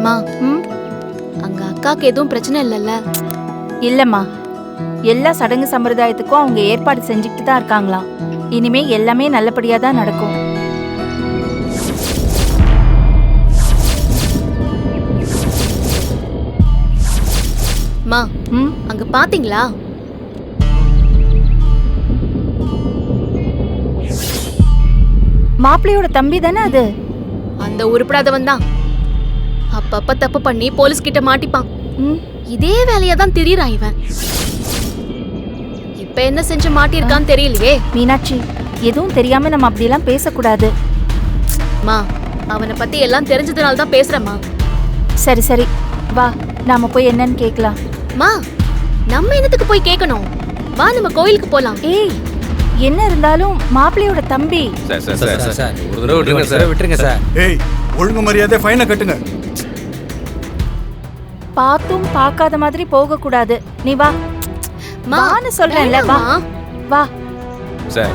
மா அங்க அக்காக்கு எதுவும் பிரச்சனை இல்லைல்ல? இல்லம்மா, எல்லா சடங்கு சம்பிரதாயத்துக்கும் அவங்க ஏற்பாடு செஞ்சுக்கிட்டு தான் இருக்காங்களாம். இனிமே எல்லாமே நல்லபடியா தான் நடக்கும். மா அங்க பாத்தீங்களா? மாப்பிள்ளையோட தம்பி தானே அது? அந்த உருப்படாதவன் தான். அப்பப்ப தப்பு பண்ணி போலீஸ் கிட்ட மாட்டிப்பான். இதே வேலையா தான் திரியறான் இவன். இப்ப என்ன செஞ்சு மாட்டிருக்கான்னு தெரியலையே. மீனாட்சி, எதுவும் தெரியாம நம்ம அப்படியெல்லாம் பேசக்கூடாது. மா, அவனை பத்தி எல்லாம் தெரிஞ்சதுனால தான் பேசுறேம்மா. சரி சரி, வா நாம போய் என்னன்னு கேட்கலாம். மா, நம்ம என்னத்துக்கு போய் கேட்கணும்? வா, நம்ம கோயிலுக்கு போலாம். ஏய், என்ன இருந்தாலும் மாப்பிள்ளையோட தம்பி. விட்டுருங்க சார். ஏய், ஒழுங்கு மரியாதை ஃபைனை கட்டுங்க. பார்த்தும் பார்க்காத மாதிரி போக கூடாது. நீ வா. வான்னு சொல்றேன்ல, வா வா. சார்,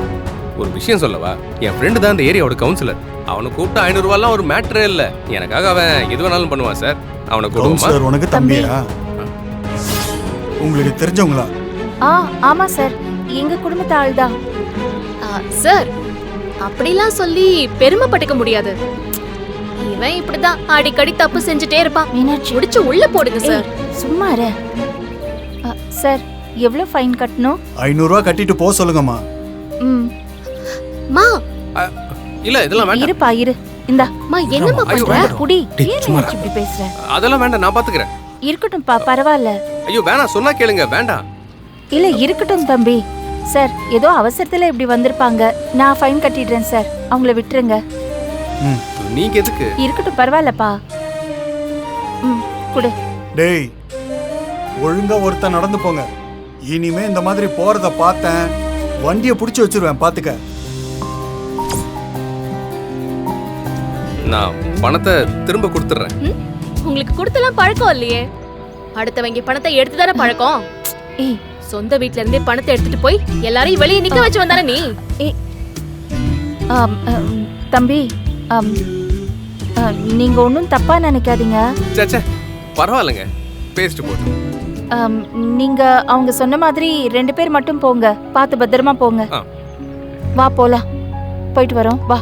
ஒரு விஷயம் சொல்லவா? என் ஃப்ரெண்டு தான் இந்த ஏரியாவோட கவுன்சிலர். அவனை கூப்பிட்டு 500 ரூபாய்லாம் ஒரு மேட்டரே இல்லை. எனக்காக அவன் எது வேணாலும் பண்ணுவான் சார். அவனை கவுன்சிலர் உனக்கு தம்பியா? உங்களுக்கு தெரிஞ்சவங்களா? ஆமா சார், எங்க குடும்பத்து ஆள் தான். சார், அப்படிலாம் சொல்லி பெருமைப்பட்டுக்க முடியாது. இவன் இப்படிதான் அடிக்கடி தப்பு செஞ்சுட்டே இருப்பான். மீனாட்சி, முடிச்சு உள்ள போடுங்க சார். சும்மா இரு. சார், எவ்வளவு ஃபைன் கட்டணும்? 500 ரூபாய் கட்டிட்டு போக சொல்லுங்கம்மா. மா, இல்ல இதெல்லாம் வேண்டாம். இருப்பா இரு. இந்தா. மா, என்னம்மா பண்ற? குடி. ஏன் மீனாட்சி இப்படி பேசுற? அதெல்லாம் வேண்டாம், நான் பாத்துக்கிறேன். இருக்கட்டும்பா, பரவாயில்ல. ஐயோ வேணாம், சொன்னா கேளுங்க. வேண்டாம். இல்ல, இருக்கட்டும் தம்பி. சார், ஏதோ அவசரத்துல இப்படி வந்திருப்பாங்க. நான் ஃபைன் கட்டிடுறேன் சார். அவங்கள விட்டுருங்க. நீங்க எதுக்கு? இருக்கட்டும், பரவாயில்லப்பா. குடு. டேய், ஒழுங்கா ஒருத்தன் நடந்து போங்க. இனிமே இந்த மாதிரி போறத பார்த்தேன், வண்டியை புடிச்சு வச்சிருவேன், பாத்துக்க. நான் பணத்தை திரும்ப கொடுத்துறேன். உங்களுக்கு கொடுத்தலாம் பழக்கம் இல்லையே. அடுத்தவங்க பணத்தை எடுத்துதானே பழக்கம். ஏய், சொந்த வீட்ல இருந்தே பணத்தை எடுத்துட்டு போய் எல்லாரையும் வெளியே நிக்க வச்சு வந்தானே நீ. தம்பி, நீங்க ஒன்றும் தப்பா நினைக்காதீங்க. சே, பரவாயில்லைங்க, பேசிட்டு போட்டு. நீங்க அவங்க சொன்ன மாதிரி 2 பேர் மட்டும் போங்க. பார்த்து பத்திரமா போங்க. வா போலாம். போயிட்டு வரோம், வா.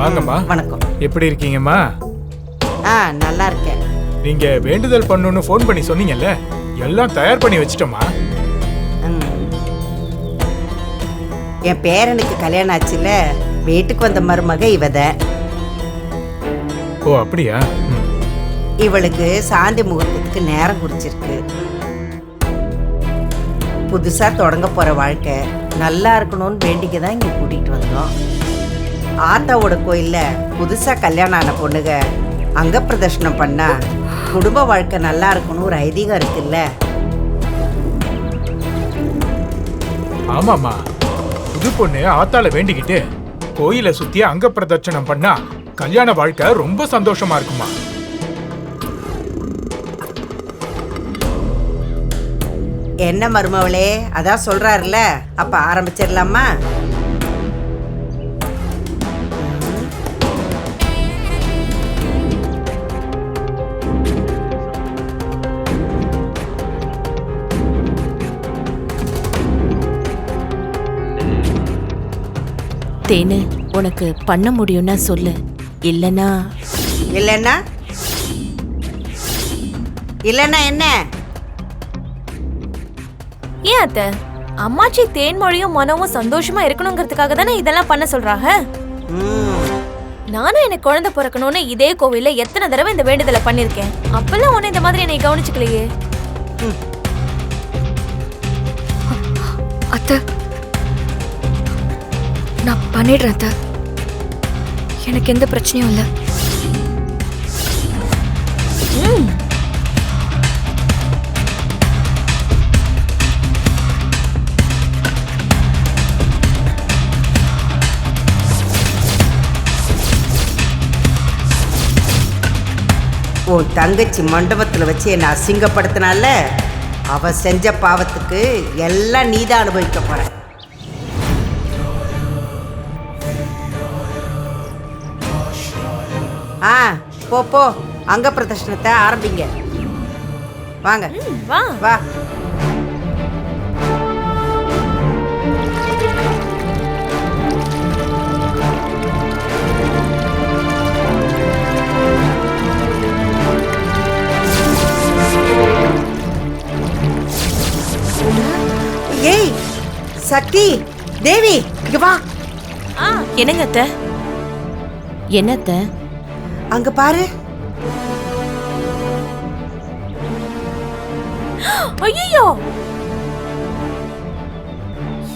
வாங்கம்மா. வணக்கம். எப்படி இருக்கீங்கம்மா? நல்லா இருக்கேன். நீங்க வேண்டுதல் பண்ணணும்னு ஃபோன் பண்ணி சொன்னீங்கல்ல, எல்லாம் தயார் பண்ணி வச்சிட்டோமா? என் பேரனுக்கு கல்யாணம் ஆச்சுல, வீட்டுக்கு வந்த மருமக இவத. ஓ அப்படியா? இவளுக்கு சாந்தி முகூர்த்தத்துக்கு நேரம் குறிச்சிருக்கு. புதுசா தொடங்க போற வாழ்க்கை நல்லா இருக்கணும்னு வேண்டிக்க தான் இங்க கூட்டிட்டு வந்தோம். ஆத்தாவோட கோயில்ல புதுசா கல்யாணம் ஆன பொண்ணுங்க அங்க பிரதர்ஷனம் பண்ணா குடும்ப வாழ்க்கை நல்லா இருக்கணும் ஒரு ஐதீகம் இருக்குல்ல. ஆமாமா, புது பொண்ணு ஆத்தால வேண்டிக்கிட்டு கோயிலை சுத்தி அங்க பிரதர்ஷனம் பண்ணா கல்யாண வாழ்க்கை ரொம்ப சந்தோஷமா இருக்குமா. என்ன மருமவளே, அதான் சொல்றாருல, அப்ப ஆரம்பிச்சிடலாமா? தேனு, உனக்கு பண்ண முடியும்னா சொல்லு. இல்லனா இல்லைன்னா இல்லைன்னா என்ன? ஏன் அத்தை, அம்மாச்சி தேன்மொழியும் மனமும் சந்தோஷமா இருக்கணுங்கிறதுக்காக தானே இதெல்லாம் பண்ண சொல்றாங்க. நானும் எனக்கு குழந்தை பிறக்கணும்னு இதே கோவில்ல எத்தனை தடவை இந்த வேண்டுதலை பண்ணிருக்கேன். அப்பெல்லாம் உன்னை இந்த மாதிரி என்னை கவனிச்சுக்கலையே. அத்தை, நான் பண்ணிடுறேன் அத்தை. எனக்கு எந்த பிரச்சனையும் இல்லை. உன் தங்கச்சி மண்டபத்தில் வச்சு என்னை அசிங்கப்படுத்தினால அவ செஞ்ச பாவத்துக்கு எல்லாம் நீதான் அனுபவிக்க போற. போ போ, அங்க பிரதர்ஷனத்தை ஆரம்பிங்க. வாங்க வா. வா. ஏய் சக்தி, தேவி, இங்க வா. என்னங்க அத்தை? என்னத்த? அங்க பாரு. ஐயோ,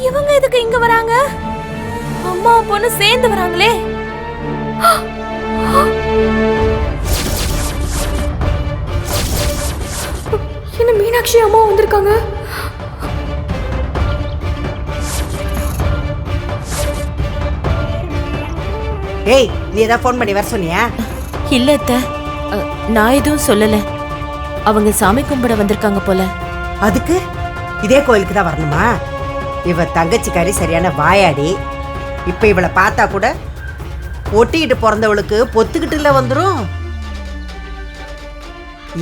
இவங்க எதுக்கு இங்க வராங்க? அம்மா பொண்ணு சேர்ந்து வராங்களே. என்ன மீனாட்சி அம்மா வந்திருக்காங்க? ஏய், நீ ஏதாவது ஃபோன் பண்ணி வர சொன்னியா? இல்ல அத்தை, நான் எதுவும் சொல்லல. அவங்க சாமி கும்பிட வந்திருக்காங்க போல. அதுக்கு இதே கோயிலுக்கு தான் வரணுமா? இவ தங்கச்சிக்காரி சரியான வாயாடி. இப்ப இவளை பார்த்தா கூட ஒட்டிக்கிட்டு பிறந்தவளுக்கு பொத்துக்கிட்டுல வந்துரும்.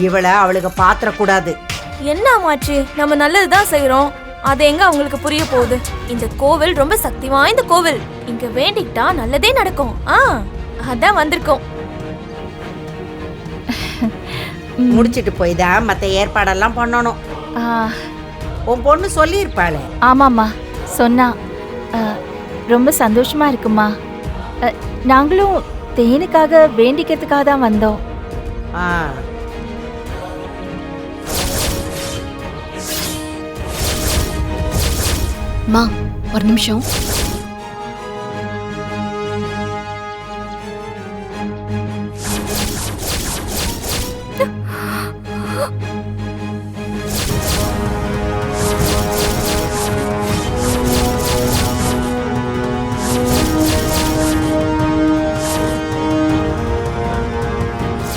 இவளை அவளுக்கு பாத்திரக்கூடாது. என்ன ஆமாச்சு? நம்ம நல்லதுதான் செய்யறோம். அது எங்க அவங்களுக்கு புரிய போகுது? இந்த கோவில் ரொம்ப சக்தி வாய்ந்த கோவில். இங்க வேண்டிக்கிட்டா நல்லதே நடக்கும். அதான் வந்திருக்கோம். முடிச்சிட்டு போய் தான் மற்ற ஏற்பாடெல்லாம் பண்ணணும். உன் பொண்ணு சொல்லியிருப்பாளே. ஆமாம்மா சொன்னா. ரொம்ப சந்தோஷமா இருக்குமா. நாங்களும் தேனுக்காக வேண்டிக்கிறதுக்காக தான் வந்தோம். மா, ஒரு நிமிஷம்.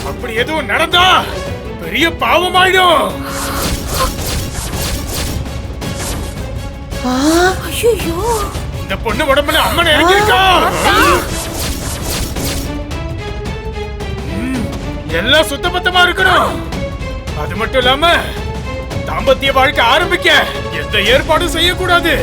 அப்படி எதுவும் நடந்தா பெரிய பாவமாயிடும். ஐயோ, இந்த பொண்ணு உடம்புல அம்மன் இறங்கியிருக்கா. எல்லாம் சுத்தபத்தமா இருக்கணும். அது மட்டும் இல்லாம தாம்பத்திய வாழ்க்கை ஆரம்பிக்க எந்த ஏற்பாடும் செய்யக்கூடாது.